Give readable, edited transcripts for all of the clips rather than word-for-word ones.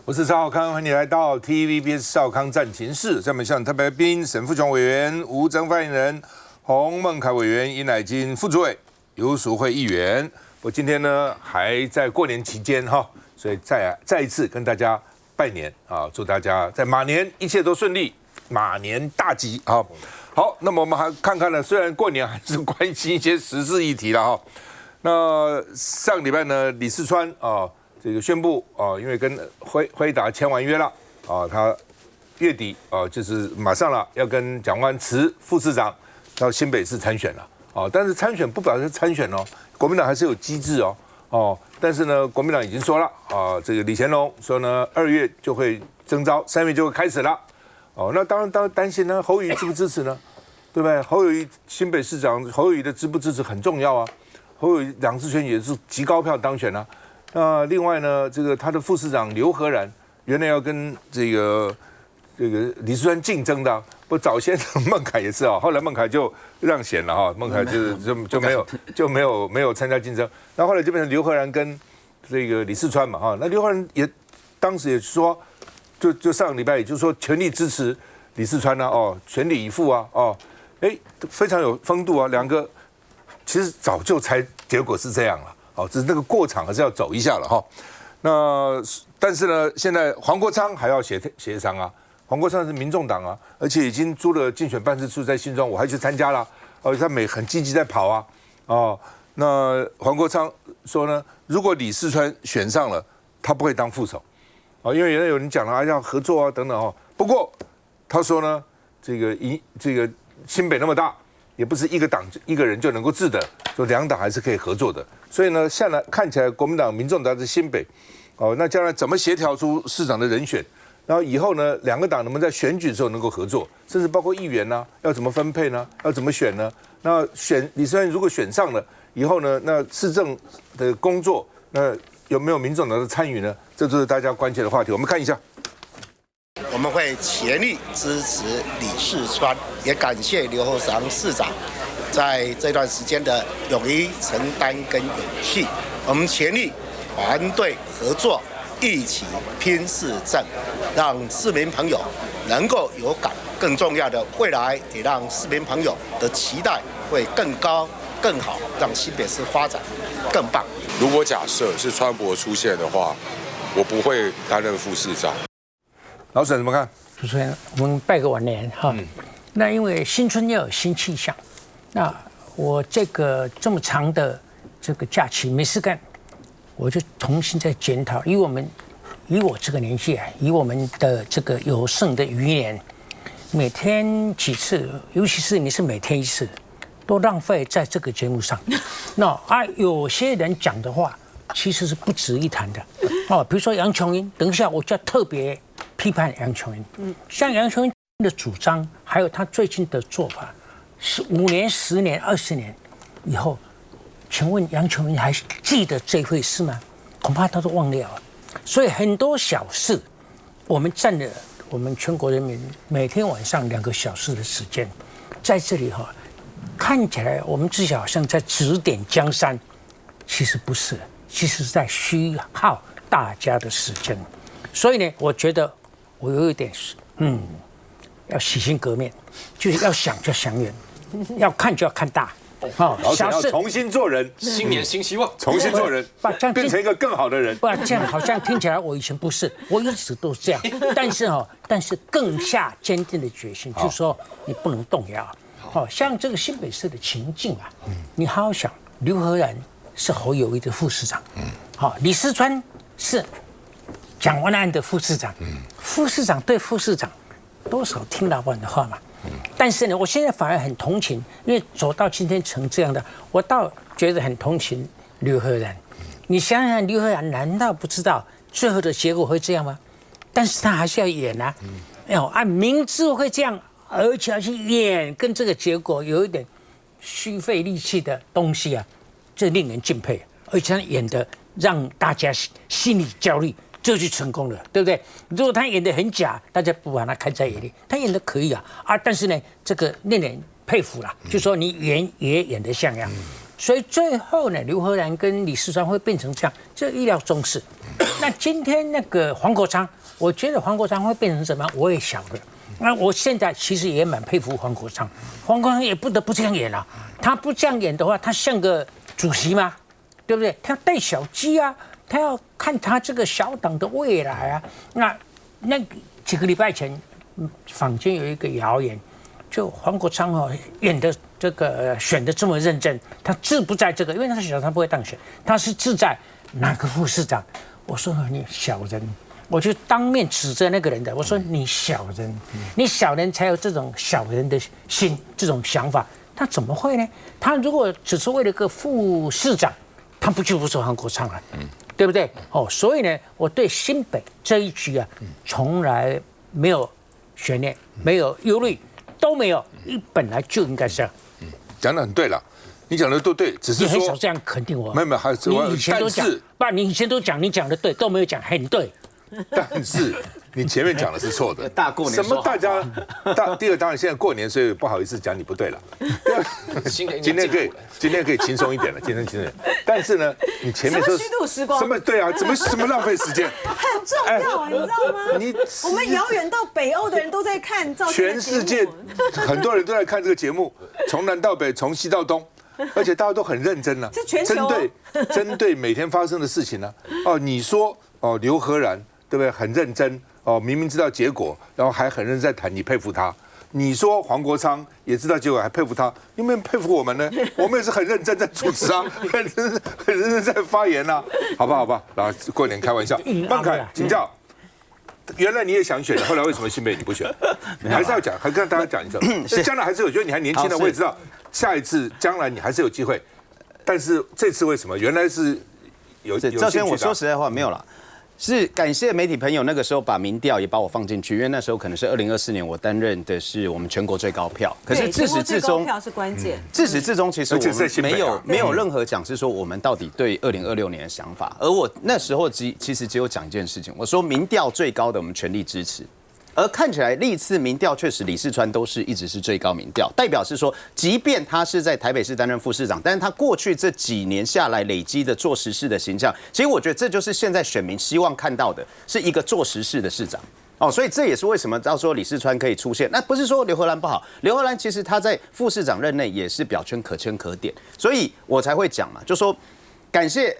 我是赵少康，欢迎你来到 TVBS 少康战情室。下面向特别来宾沈富雄委员、吴征发言人、洪孟凯委员、尹乃菁副主委、游淑慧议员。我今天呢还在过年期间哈，所以再一次跟大家拜年啊，祝大家在马年一切都顺利，马年大吉啊！好，那么我们还看看呢，虽然过年还是关心一些时事议题了哈。那上个礼拜呢，李四川啊。这个宣布因为跟辉达签完约了他月底就是马上了要跟蒋万安辞副市长到新北市参选了但是参选不表示参选国民党还是有机制但是呢，国民党已经说了这个李乾龙说呢，2月就会征召，3月就会开始了那当然担心呢，侯友宜支不支持呢？对不对？侯友宜新北市长侯友宜的支不支持很重要侯友宜两次选举也是极高票当选那另外呢，这个他的副市长刘和然原来要跟这个李四川竞争的，不早先孟凯也是后来孟凯就让贤了孟凯就没有参加竞争，那后来就变成刘和然跟这个李四川嘛那刘和然也当时也说，就上个礼拜也就是说全力支持李四川全力以赴非常有风度两个其实早就猜结果是这样了。只是那个过场还是要走一下了那但是呢，现在黄国昌还要协商黄国昌是民众党而且已经租了竞选办事处在新庄，我还去参加了他很积极在跑那黄国昌说呢，如果李四川选上了，他不会当副手因为有人讲了要合作等等不过他说呢，这个新北那么大。也不是一个党一个人就能够治的，说两党还是可以合作的。所以呢，现在看起来国民党、民众党在新北，那将来怎么协调出市长的人选？然后以后呢，两个党能不能在选举的时候能够合作，甚至包括议员要怎么分配呢？要怎么选呢？那李四川如果选上了以后呢，那市政的工作，那有没有民众党的参与呢？这都是大家关切的话题。我们看一下。我们会全力支持李四川，也感谢刘和然市长在这段时间的勇于承担跟勇气。我们全力团队合作，一起拼市政，让市民朋友能够有感。更重要的，未来也让市民朋友的期待会更高、更好，让新北市发展更棒。如果假设是川博出现的话，我不会担任副市长。老沈怎么看？主持人，我们拜个晚年那因为新春要有新气象，那我这么长的这个假期没事干，我就重新再检讨。以我这个年纪以我们的这个有剩的余年，每天几次，尤其是你是每天一次，都浪费在这个节目上。那有些人讲的话其实是不值一谈的比如说杨琼英，等一下我就要特别批判杨琼英，像杨琼英的主张，还有他最近的做法，是5年、10年、20年以后，请问杨琼英还记得这回事吗？恐怕他都忘掉了。所以很多小事，我们占了我们全国人民每天晚上2个小时的时间，在这里看起来我们至少好像在指点江山，其实不是，其实是在虚耗大家的时间。所以呢，我觉得我有一点要洗心革面，就是要想就想远，要看就要看大。想要重新做人，新年新希望，重新做人，变成一个更好的人。不然这样好像听起来我以前不是，我一直都是这样。但是更下坚定的决心，就是说你不能动摇。像这个新北市的情境你好好想，刘和然是侯友宜的副市长，李四川是蒋万安的副市长，副市长对副市长多少听老板的话嘛。但是呢，我现在反而很同情，因为走到今天成这样的，我倒觉得很同情刘和然。你想想，刘和然难道不知道最后的结果会这样吗？但是他还是要演明知会这样，而且要去演，跟这个结果有一点虚费力气的东西这令人敬佩。而且他演的让大家心理焦虑。这就成功了，对不对？如果他演得很假，大家不把他看在眼里。他演得可以但是呢，这个令人佩服了，就说你演也演得像样。所以最后呢，刘和然跟李四川会变成这样，这意料中事。那今天那个黄国昌，我觉得黄国昌会变成什么样，我也晓得。那我现在其实也蛮佩服黄国昌，黄国昌也不得不这样演啊。他不这样演的话，他像个主席吗？对不对？他要带小鸡啊，他要看他这个小党的未来啊。那几个礼拜前，坊间有一个谣言，就黄国昌演的这个选的这么认真，他志不在这个，因为他是小他不会当选，他是志在哪个副市长？我说你小人。我就当面指责那个人的，我说你小人，你小人才有这种小人的心，这种想法，他怎么会呢？他如果只是为了个副市长，他不就不是黄国昌了，对不对？所以呢，我对新北这一局啊，从来没有悬念，没有忧虑，都没有，本来就应该这样。讲得很对了。你讲的都对，只是说你很少这样肯定我。没有，还是你以前都讲，不，你以前都讲，你讲的对，都没有讲很对。但是你前面讲的是错的，大过年什么大家第二当然现在过年，所以不好意思讲你不对了。今天可以轻松一点了，今天轻松一点。但是呢，你前面说虚度时光，什么对啊？什么浪费时间？很重要啊，你知道吗？我们遥远到北欧的人都在看赵先全世界很多人都在看这个节目，从南到北，从西到东。而且大家都很认真了，针对每天发生的事情呢。你说刘和然对不对？很认真明明知道结果，然后还很认真在谈，你佩服他。你说黄国昌也知道结果，还佩服他，有没有佩服我们呢？我们也是很认真在主持啊，很认真在发言啊，好不好？然后过年开玩笑，孟凯请教。原来你也想选的，后来为什么新北你不选？还是要讲，还跟大家讲一下。将来还是有，觉得你还年轻的，我也知道。下一次将来你还是有机会，但是这次为什么？原来是有赵先，我说实在话没有啦，是感谢媒体朋友那个时候把民调也把我放进去，因为那时候可能是2024年我担任的是我们全国最高票，可是自始至终票是关键，自始至终其实我们没有任何讲是说我们到底对2026年的想法，而我那时候其实只有讲一件事情，我说民调最高的我们全力支持。而看起来历次民调确实李世川都是一直是最高民调，代表是说，即便他是在台北市担任副市长，但是他过去这几年下来累积的做实事的形象，其实我觉得这就是现在选民希望看到的，是一个做实事的市长。所以这也是为什么到时候李世川可以出现。那不是说刘和然不好，刘和然其实他在副市长任内也是表现可圈可点，所以我才会讲嘛，就说感谢。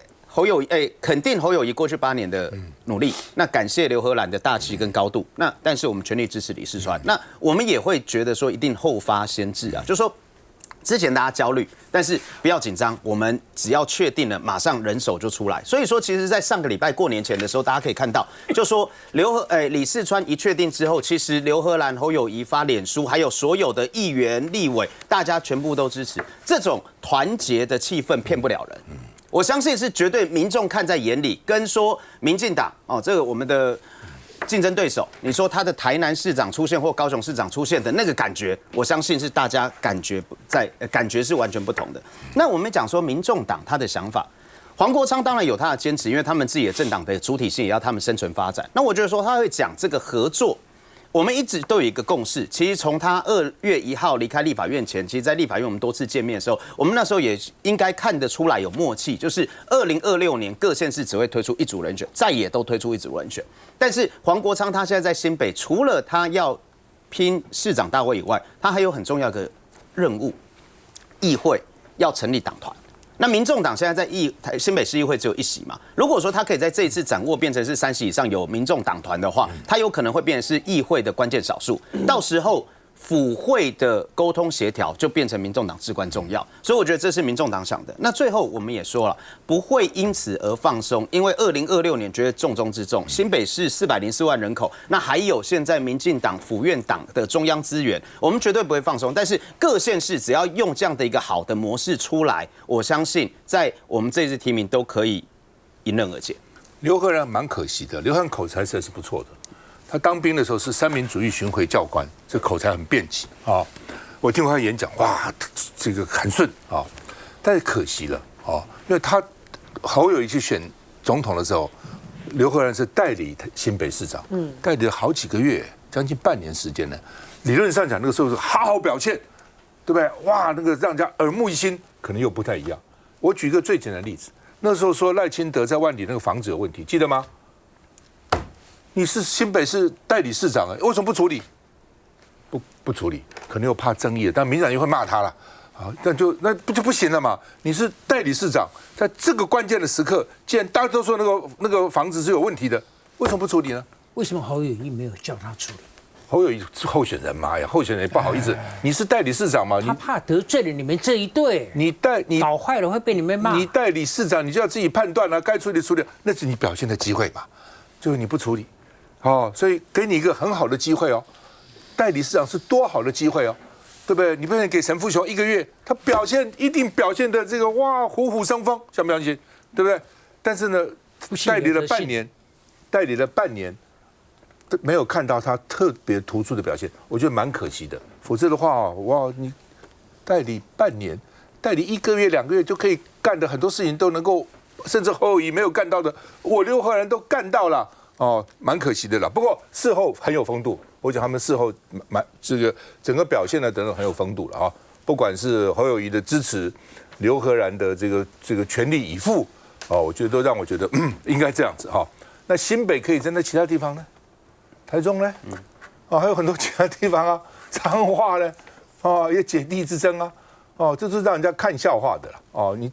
肯定侯友宜过去8年的努力，那感谢刘和然的大气跟高度，那但是我们全力支持李世川，那我们也会觉得说一定后发先至啊，就是说之前大家焦虑，但是不要紧张，我们只要确定了，马上人手就出来。所以说，其实，在上个礼拜过年前的时候，大家可以看到，就说李世川一确定之后，其实刘和然、侯友宜发脸书，还有所有的议员、立委，大家全部都支持，这种团结的气氛骗不了人。我相信是绝对民众看在眼里，跟说民进党这个我们的竞争对手，你说他的台南市长出现或高雄市长出现的那个感觉，我相信是大家感觉是完全不同的。那我们讲说民众党他的想法，黄国昌当然有他的坚持，因为他们自己的政党的主体性也要他们生存发展。那我觉得说他会讲这个合作。我们一直都有一个共识，其实从他2月1号离开立法院前，其实在立法院我们多次见面的时候，我们那时候也应该看得出来有默契，就是2026年各县市只会推出一组人选，再也都推出一组人选。但是黄国昌他现在在新北，除了他要拼市长大会以外，他还有很重要的任务，议会要成立党团。那民众党现在在新北市议会只有1席嘛？如果说他可以在这一次掌握变成是3席以上有民众党团的话，他有可能会变成是议会的关键少数。到时候府会的沟通协调就变成民众党至关重要，所以我觉得这是民众党想的。那最后我们也说了，不会因此而放松，因为2026年绝对重中之重。新北市404万人口，那还有现在民进党府院党的中央资源，我们绝对不会放松。但是各县市只要用这样的一个好的模式出来，我相信在我们这次提名都可以迎刃而解。刘和然蛮可惜的，刘和然口才是不错的。他当兵的时候是三民主义巡回教官，这口才很辩奇啊。我听过他演讲，哇，这个很顺啊。但是可惜了啊，因为他侯友宜去选总统的时候，刘和然是代理新北市长，代理了好几个月，将近半年时间呢。理论上讲，那个时候是好好表现，对不对？哇，那个让人家耳目一新，可能又不太一样。我举一个最简单的例子，那时候说赖清德在万里那个房子有问题，记得吗？你是新北市代理市长，为什么不处理？不处理，可能又怕争议，但民进党又会骂他了。好，那不行了嘛？你是代理市长，在这个关键的时刻，既然大家都说那个房子是有问题的，为什么不处理呢？为什么侯友宜没有叫他处理？侯友宜是候选人嘛呀，候选人也不好意思，你是代理市长嘛，他怕得罪了你们这一队，你搞坏了会被你们骂。你代理市长，你就要自己判断啊，该处理处理，那是你表现的机会嘛，就是你不处理，所以给你一个很好的机会哦。代理市长是多好的机会哦，对不对？你不能给陈富雄1个月，他一定表现的这个哇虎虎生风，相不相信？对不对？但是呢，代理了半年，没有看到他特别突出的表现，我觉得蛮可惜的。否则的话，哇，你代理半年，代理1个月、2个月就可以干的很多事情都能够，甚至侯友宜没有干到的，我刘贺人都干到了。蛮可惜的啦。不过事后很有风度，我讲他们事后这个整个表现呢等等很有风度了啊。不管是侯友宜的支持，刘和然的这个全力以赴，我觉得都让我觉得应该这样子哈。那新北可以站在其他地方呢？台中呢？还有很多其他地方啊，彰化呢，也姐弟之争啊。这是让人家看笑话的了。你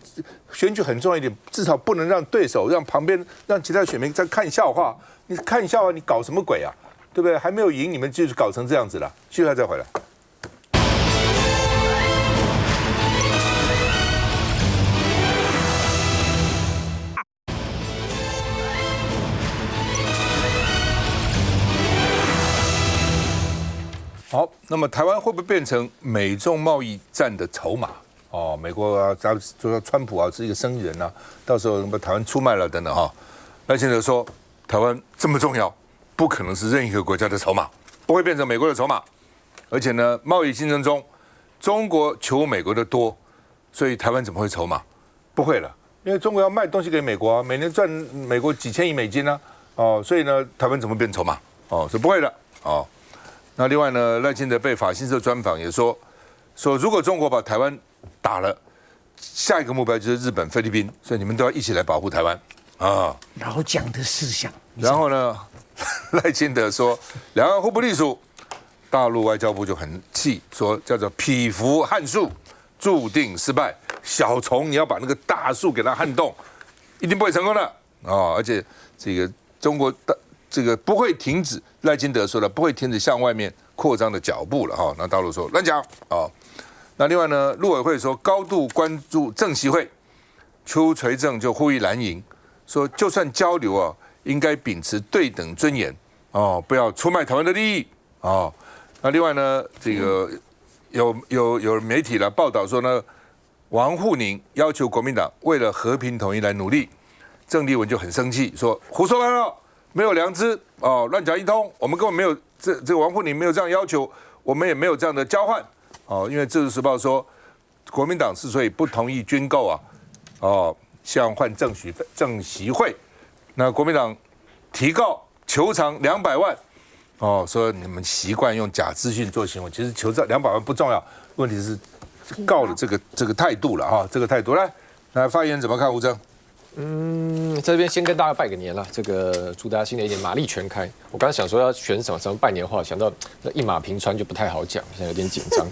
选举很重要一点，至少不能让对手、让旁边、让其他选民在看笑话。你看笑话，你搞什么鬼啊？对不对？还没有赢，你们就是搞成这样子了。继续再回来。好，那么台湾会不会变成美中贸易战的筹码？美国啊，咱就说川普啊是一个生意人啊，到时候把台湾出卖了等等哈。赖清德说，台湾这么重要，不可能是任意一个国家的筹码，不会变成美国的筹码。而且呢，贸易竞争中，中国求美国的多，所以台湾怎么会筹码？不会了，因为中国要卖东西给美国啊，每年赚美国几千亿美金啊，所以呢，台湾怎么变筹码？是不会的哦。那另外呢，赖清德被法新社专访也说如果中国把台湾打了，下一个目标就是日本、菲律宾，所以你们都要一起来保护台湾啊。老蒋的思想。然后呢，赖清德说，两岸互不隶属，大陆外交部就很气，说叫做匹夫撼树，注定失败。小虫你要把那个大树给它撼动，一定不会成功的而且这个中国的这个不会停止，赖清德说了，不会停止向外面扩张的脚步了哈。那大陆说乱讲那另外呢，陆委会说高度关注政协会，邱垂正就呼吁蓝营说，就算交流应该秉持对等尊严不要出卖台湾的利益那另外呢，这个有媒体来报道说呢，王沪宁要求国民党为了和平统一来努力，郑丽文就很生气，说胡说八道，没有良知乱讲一通，我们根本没有这个王沪宁没有这样要求，我们也没有这样的交换因为《自由时报》说，国民党之所以不同意军购向换政习会，那国民党提告求偿200万说你们习惯用假资讯做新闻，其实求偿200万不重要，问题是告的这个态度了这个态度来发言怎么看吴峥？在这边先跟大家拜个年了，这个祝大家新的一年马力全开。我刚才想说要选什么拜年话，想到一马平川就不太好讲，现在有点紧张。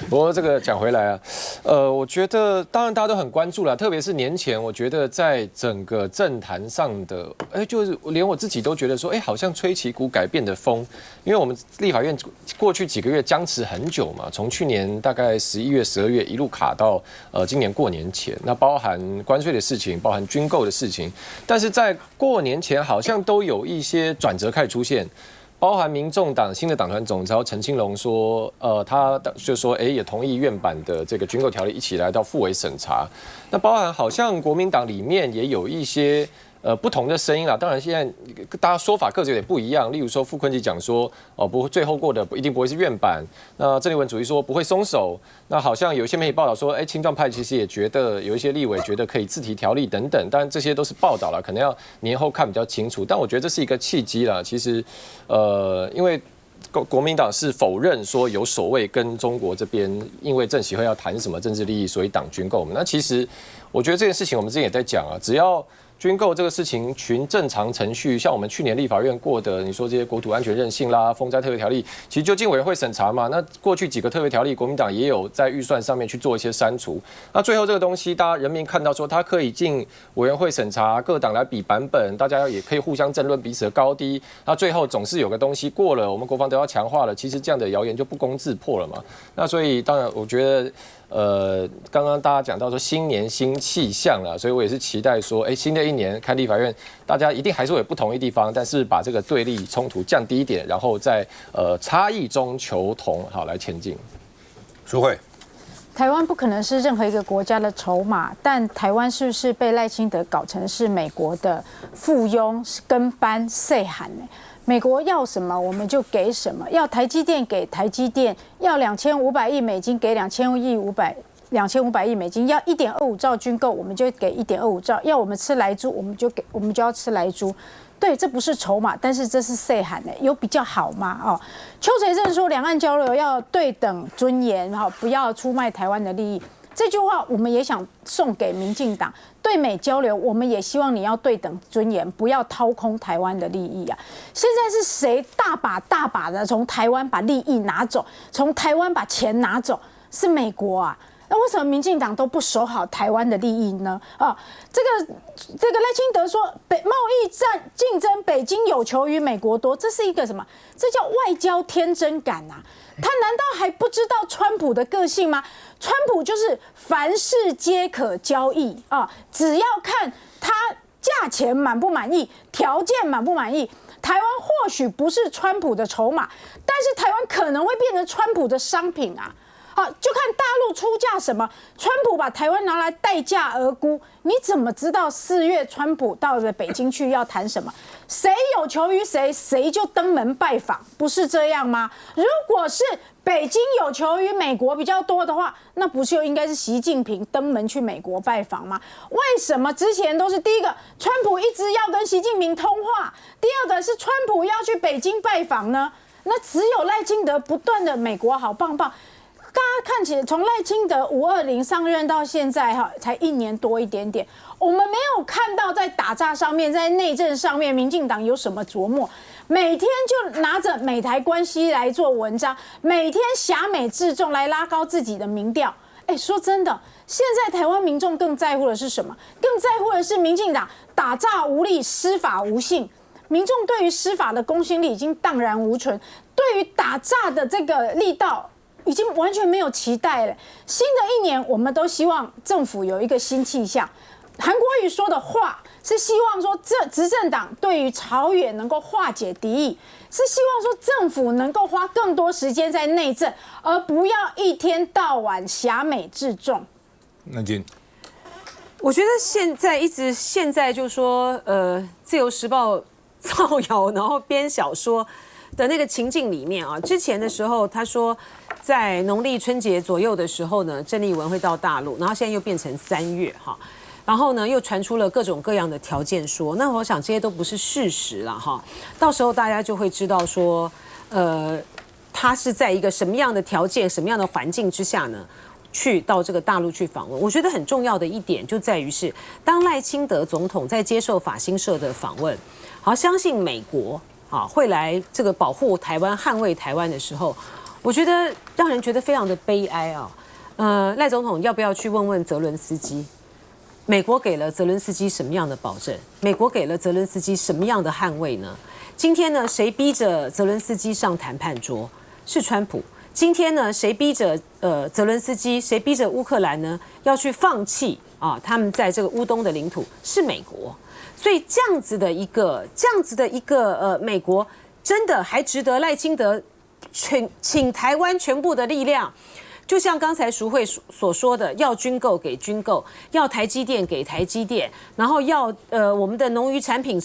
不过这个讲回来我觉得当然大家都很关注了，特别是年前，我觉得在整个政坛上的，就是连我自己都觉得说，好像吹起股改变的风，因为我们立法院过去几个月僵持很久嘛，从去年大概11月、12月一路卡到今年过年前，那包含关税的事情，包含军购的事情，但是在过年前好像都有一些转折开始出现，包含民众党新的党团总召陈清龙说，他就说，也同意院版的这个军购条例一起来到复委审查。那包含好像国民党里面也有一些不同的声音啦，当然现在大家说法各自有点不一样。例如说傅昆萁讲说，不会最后过的一定不会是院版。那郑丽文主义说不会松手。那好像有一些媒体报道说，青壮派其实也觉得有一些立委觉得可以自提条例等等，当然这些都是报道了，可能要年后看比较清楚。但我觉得这是一个契机啦。其实因为国民党是否认说有所谓跟中国这边因为政协会要谈什么政治利益，所以挡军购嘛？那其实我觉得这件事情我们之前也在讲啊，只要军购这个事情循正常程序，像我们去年立法院过的，你说这些国土安全韧性啦、风灾特别条例，其实就经委员会审查嘛。那过去几个特别条例，国民党也有在预算上面去做一些删除。那最后这个东西，大家人民看到说它可以进委员会审查，各党来比版本，大家也可以互相争论彼此的高低。那最后总是有个东西过了，我们国防都要强化了，其实这样的谣言就不攻自破了嘛。那所以当然，我觉得。刚刚大家讲到说新年新气象了，所以我也是期待说，新的一年开立法院，大家一定还是会有不同意地方，但是把这个对立冲突降低一点，然后在差异中求同，好来前进。淑慧，台湾不可能是任何一个国家的筹码，但台湾是不是被赖清德搞成是美国的附庸、跟班、细汉呢？美国要什么我们就给什么，要台积电给台积电，要2500亿美金给2500亿美金，要1.25兆军购我们就给1.25兆，要我们吃莱猪我们就要吃莱猪。对，这不是筹码，但是这是细汉的，有比较好吗？哦，邱垂正说两岸交流要对等尊严，不要出卖台湾的利益。这句话我们也想送给民进党，对美交流，我们也希望你要对等尊严，不要掏空台湾的利益啊！现在是谁大把的从台湾把利益拿走，从台湾把钱拿走？是美国啊！那为什么民进党都不守好台湾的利益呢？啊，这个赖清德说贸易战竞争，北京有求于美国多，这是一个什么？这叫外交天真感啊！他难道还不知道川普的个性吗？川普就是凡事皆可交易啊，只要看他价钱满不满意，条件满不满意。台湾或许不是川普的筹码，但是台湾可能会变成川普的商品啊。好，就看大陆出价什么，川普把台湾拿来待价而沽，你怎么知道4月川普到了北京去要谈什么？谁有求于谁，谁就登门拜访，不是这样吗？如果是北京有求于美国比较多的话，那不就应该是习近平登门去美国拜访吗？为什么之前都是第一个，川普一直要跟习近平通话，第二个是川普要去北京拜访呢？那只有赖清德不断的美国好棒棒。大家看起来，从赖清德520上任到现在才1年多一点点，我们没有看到在打诈上面，在内政上面，民进党有什么琢磨？每天就拿着美台关系来做文章，每天挟美致众来拉高自己的民调。说真的，现在台湾民众更在乎的是什么？更在乎的是民进党打诈无力，司法无信。民众对于司法的公信力已经荡然无存，对于打诈的这个力道已经完全没有期待了。新的一年，我们都希望政府有一个新气象。韩国瑜说的话是希望说，这执政党对于朝野能够化解敌意，是希望说政府能够花更多时间在内政，而不要一天到晚挟美致众。那金，我觉得现在就说，自由时报造谣，然后编小说的那个情境里面啊，之前的时候他说，在农历春节左右的时候呢，郑丽文会到大陆，然后现在又变成3月哈，然后呢又传出了各种各样的条件说，那我想这些都不是事实了哈，到时候大家就会知道说，他是在一个什么样的条件、什么样的环境之下呢？去到这个大陆去访问，我觉得很重要的一点就在于是，当赖清德总统在接受法新社的访问，好，相信美国会来这个保护台湾、捍卫台湾的时候，我觉得让人觉得非常的悲哀啊。赖总统要不要去问问泽伦斯基？美国给了泽伦斯基什么样的保证？美国给了泽伦斯基什么样的捍卫呢？今天呢，谁逼着泽伦斯基上谈判桌？是川普。今天呢，谁逼着泽伦斯基，谁逼着乌克兰呢要去放弃他们在这个乌东的领土？是美国。所以这样子的一个美国，真的还值得赖清德请台湾全部的力量就像刚才淑慧所说的，要军购给军购，要台积电给台积电，然后要我们的农渔产品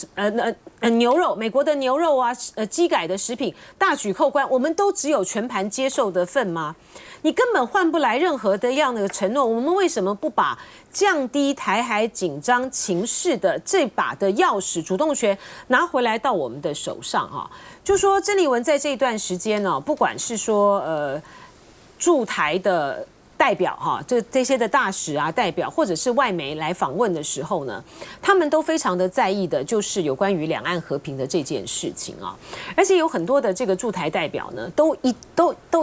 牛肉，美国的牛肉啊，基改的食品大举扣关，我们都只有全盘接受的份吗？你根本换不来任何的样的承诺，我们为什么不把降低台海紧张情势的这把的钥匙主动权拿回来到我们的手上啊？就说曾丽文在这段时间呢，不管是说驻台的代表哈，这些的大使啊代表，或者是外媒来访问的时候呢，他们都非常的在意的，就是有关于两岸和平的这件事情啊。而且有很多的这个驻台代表呢，都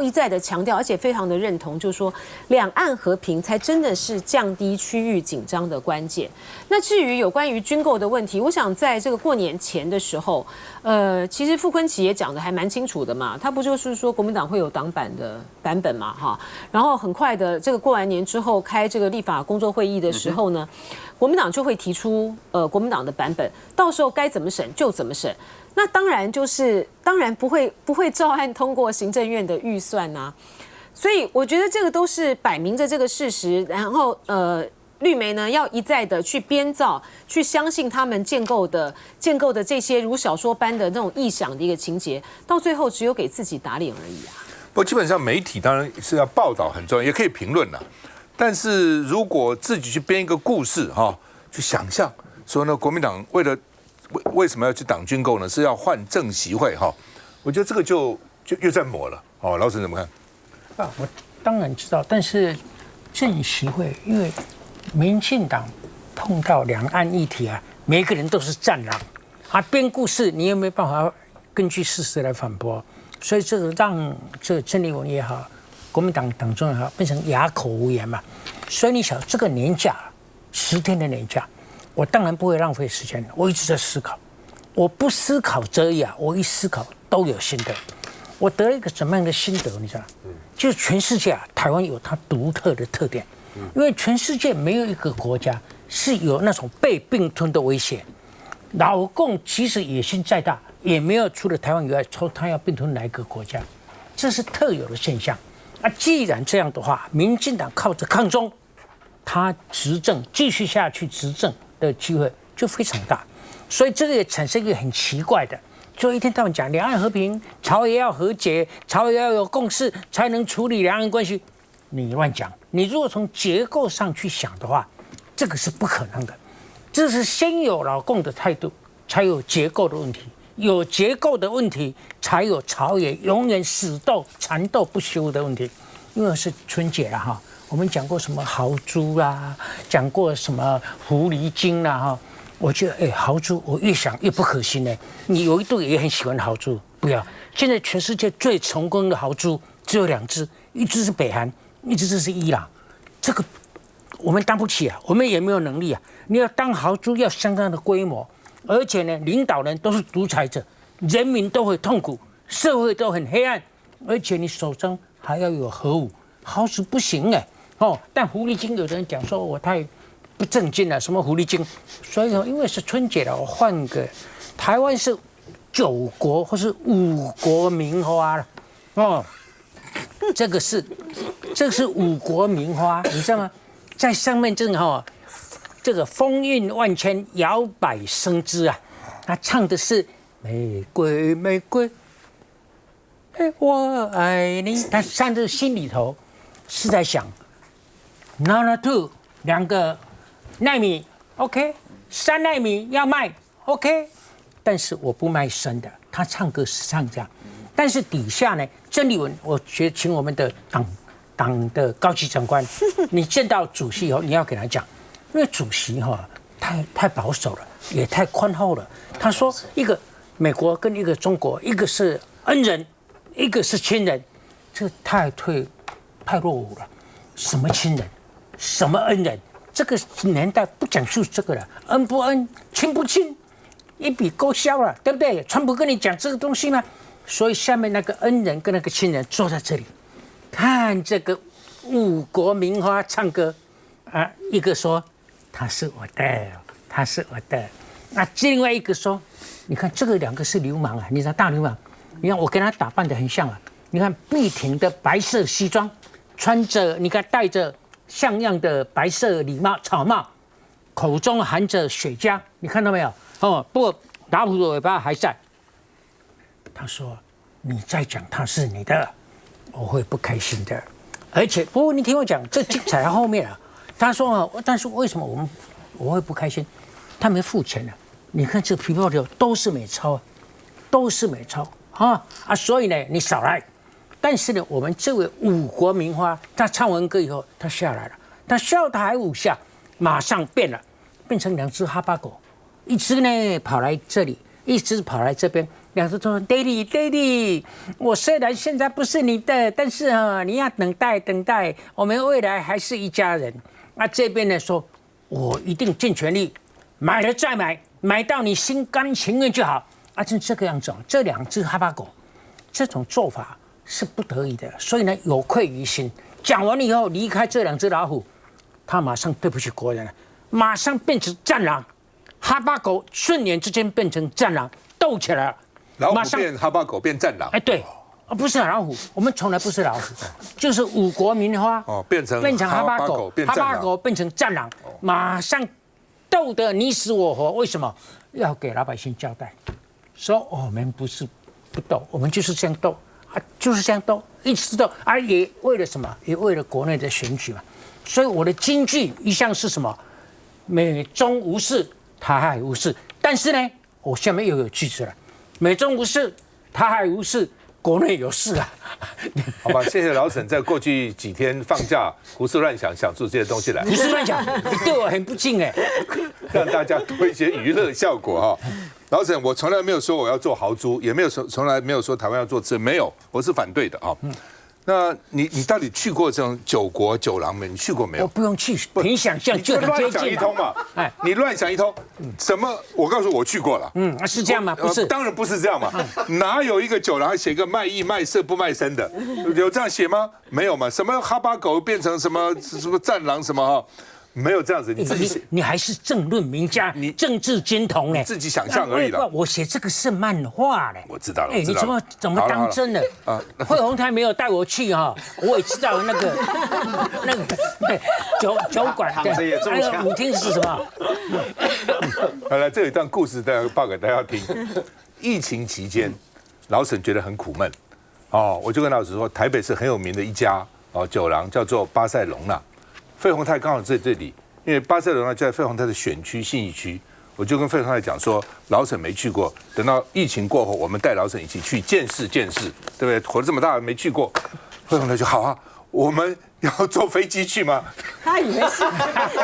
一再的强调，而且非常的认同，就是说两岸和平才真的是降低区域紧张的关键。那至于有关于军购的问题，我想在这个过年前的时候，其实傅昆萁也讲的还蛮清楚的嘛，他不就是说国民党会有党版的版本嘛哈，然后很快的这个过完年之后开这个立法工作会议的时候呢，国民党就会提出国民党的版本，到时候该怎么审就怎么审。那当然不会照案通过行政院的预算啊，所以我觉得这个都是摆明着这个事实，然后绿媒呢要一再的去编造，去相信他们建构的这些如小说般的那种臆想的一个情节，到最后只有给自己打脸而已啊。不过基本上媒体当然是要报道很重要，也可以评论啦。但是如果自己去编一个故事哈，去想象说呢，国民党为什么要去挡军购呢？是要换正习会哈？我觉得这个就又在抹了哦。老沈怎么看？啊，我当然知道，但是正习会因为民进党碰到两岸议题啊，每个人都是战狼啊，编故事你也没办法根据事实来反驳，所以这个让这郑丽文也好，国民党党中也好，变成哑口无言嘛。所以你想，这个年假10天的年假，我当然不会浪费时间，我一直在思考，我不思考则已啊，我一思考都有心得。我得了一个什么样的心得？你知道，就是全世界啊，台湾有它独特的特点。因为全世界没有一个国家是有那种被并吞的威胁，老共即使野心再大，也没有除了台湾以外说他要并吞哪一个国家，这是特有的现象。啊，既然这样的话，民进党靠着抗中，他执政继续下去执政的机会就非常大，所以这个也产生一个很奇怪的，就一天到晚讲两岸和平，朝野要和解，朝野要有共识，才能处理两岸关系。你乱讲！你如果从结构上去想的话，这个是不可能的。这是先有老共的态度，才有结构的问题；有结构的问题，才有朝野永远死斗、缠斗不休的问题。因为是春节了哈，我们讲过什么豪猪啦，讲过什么狐狸精啦哈。我觉得豪猪我越想越不可信呢。你有一度也很喜欢豪猪，不要。现在全世界最成功的豪猪只有2只，一只是北韩。一直是伊朗，这个我们当不起啊，我们也没有能力啊。你要当豪猪，要相当的规模，而且呢，领导人都是独裁者，人民都会痛苦，社会都很黑暗，而且你手中还要有核武，好死不行哦。但狐狸精，有人讲说我太不正经了，什么狐狸精？所以因为是春节了，我换个，台湾是9国或是5国名花了，哦。这个是5国名花，你知道吗？在上面正好这个风韵万千，摇摆生姿啊。他唱的是玫瑰玫瑰，我爱你。他唱的心里头是在想 ，Nana Two 2个奈米 ，OK， 3奈米要卖 ，OK， 但是我不卖生的。他唱歌是唱这样。但是底下呢，郑丽文，我觉得请我们的党的高级长官，你见到主席以后，你要给他讲，因为主席太保守了，也太宽厚了。他说，一个美国跟一个中国，一个是恩人，一个是亲人，这太落伍了。什么亲人，什么恩人？这个年代不讲究这个了，恩不恩，亲不亲，一笔勾销了，对不对？川普跟你讲这个东西吗？所以下面那个恩人跟那个亲人坐在这里，看这个5国名花唱歌啊，一个说他是我的，他是我的，那另外一个说，你看这个2个是流氓啊，你知道大流氓，你看我跟他打扮得很像啊，你看碧婷的白色西装，穿着你看戴着像样的白色礼帽草帽，口中含着雪茄，你看到没有？哦，不过老虎的尾巴还在。他说：“你再讲他是你的，我会不开心的。而且，不过你听我讲，这精彩在后面啊。他说啊，但是为什么我会不开心？他没付钱啊。你看这皮包里都是美钞，都是美钞啊！所以呢，你少来。但是呢，我们这位五国名花，他唱完歌以后，他下来了，他笑台5下，马上变了，变成2只哈巴狗，一只呢跑来这里，一只跑来这边。”2只都说 ：“Daddy， 我虽然现在不是你的，但是你要等待，我们未来还是一家人。”这边呢说：“我一定尽全力，买了再买，买到你心甘情愿就好。”就这个样子，这2只哈巴狗，这种做法是不得已的，所以呢有愧于心。讲完以后离开这2只老虎，他马上对不起国人了，马上变成战狼，哈巴狗瞬眼之间变成战狼，斗起来了。老虎变哈巴狗变战狼，对，不是老虎，我们从来不是老虎，就是五国名花变成哈巴狗，哈巴狗变成战狼，马上斗得你死我活。为什么？要给老百姓交代，说我们不是不斗，我们就是这样斗就是这样斗，一直斗也为了什么？也为了国内的选举嘛。所以我的金句一向是什么？美中无事，台海无事。但是呢，我下面又有句子了。美中无事，台海无事，国内有事啊！好吧，谢谢老沈在过去几天放假胡思乱想，想出这些东西来。胡思乱想，你对我很不敬哎，让大家多一些娱乐效果哈。老沈，我从来没有说我要做豪猪，也没有从来没有说台湾要做吃，没有，我是反对的啊。那你到底去过这种9国9廊没？你去过没有？我不用去，凭想象就很接近。乱想一通嘛，你乱想一通，什么？我告诉我去过了。是这样吗？不是，当然不是这样嘛。哪有一个9廊写个卖艺卖色不卖身的？有这样写吗？没有嘛。什么哈巴狗变成什么战狼什么哈？没有这样子，你自己你还是政论名家，你政治金童呢？自己想象而已了。我写这个是漫画嘞。我知道了。你怎么当真了？惠鸿泰没有带我去哈，我也知道那个酒馆，还有舞厅是什么？好了，这有一段故事，大家报给大家听。疫情期间，老沈觉得很苦闷，我就跟老沈说，台北是很有名的一家酒廊，叫做巴塞隆纳。费鸿泰刚好在这里，因为巴塞罗那就在费鸿泰的选区信义区，我就跟费鸿泰讲说，老沈没去过，等到疫情过后，我们带老沈一起去见识见识，对不对？活得这么大没去过，费鸿泰就好啊，我们要坐飞机去吗？他以为是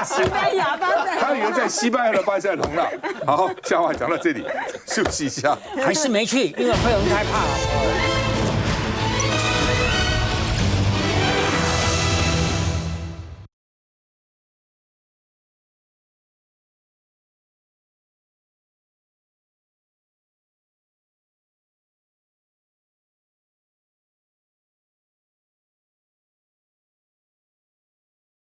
西班牙巴塞，他以为在西班牙的巴塞隆纳。好，笑话讲到这里，休息一下，还是没去，因为费鸿泰怕。